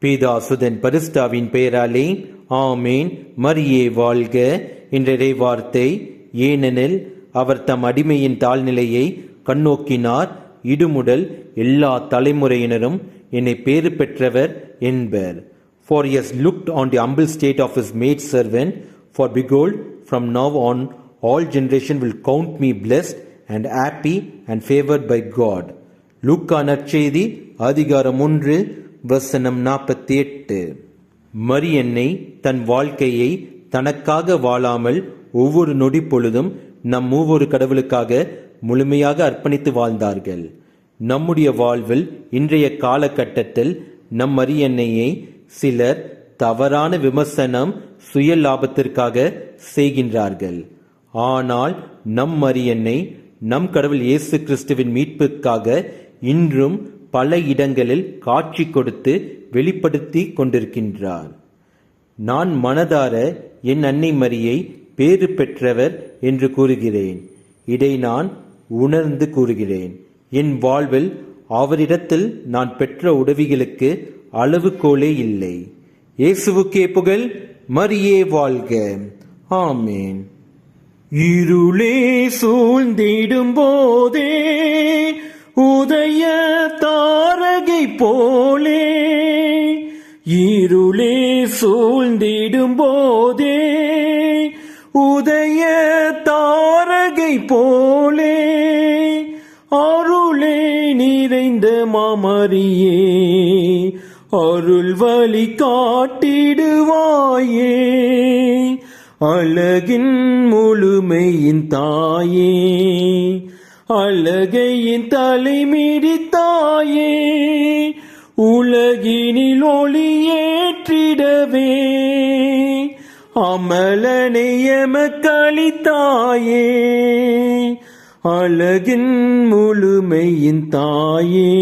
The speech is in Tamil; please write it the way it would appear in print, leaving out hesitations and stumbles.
பிதா சுதன் பரிசுத்தாவின் பெயராலே ஆமேன். மரியே வாழ்க என்ற வார்த்தை. ஏனெனில் அவர் தம் அடிமையின் தாழ்நிலையை கண்ணோக்கினார். இடுமுடல் எல்லா தலைமுறையினரும் என்னை பேறு பெற்றவர் என்பர். For he has looked on the humble state of his maid servant. For behold, from now on all generation will count me blessed and happy and favored by God. லூக்கா நற்செய்தி அதிகாரம் 1 வசனம் 48. மரியன்னை தன் வாழ்க்கையை தனக்காக வாழாமல் ஒவ்வொரு நொடி பொழுதும் நம் மூவொரு கடவுளுக்காக முழுமையாக அர்ப்பணித்து வாழ்ந்தார்கள். நம்முடைய வாழ்வில் இன்றைய காலகட்டத்தில் நம் மரியன்னையை சிலர் தவறான விமர்சனம் சுய லாபத்திற்காக செய்கின்றார்கள். ஆனால் நம் மரியன்னை நம் கடவுள் இயேசு கிறிஸ்துவின் மீட்புக்காக இன்றும் பல இடங்களில் காட்சி கொடுத்து வெளிப்படுத்தி கொண்டிருக்கின்றார். நான் மனதார என் அன்னை மரியை பேறு பெற்றவர் என்று கூறுகிறேன். இதை நான் உணர்ந்து கூறுகிறேன். என் வாழ்வில் அவரிடத்தில் நான் பெற்ற உதவிகளுக்கு அளவுகோலே இல்லை. இயேசுவுக்கே புகழ். மரியே வாழ்க. ஆமேன். இருளே சூழ்ந்திடும் போதே உதய தாரகை போலே, இருளே சூழ்ந்திடும் போதே உதய தாரகை போலே, அருளே நிறைந்த மாமரியே அருள் வழி காட்டிடுவாயே, அழகின் முழுமையின் தாயே அழகையின் தலைமிடித்தாயே, உலகினில் ஒளியேற்றிடவே அமலனை எமக்களித்தாயே, அழகின் முழுமையின் தாயே.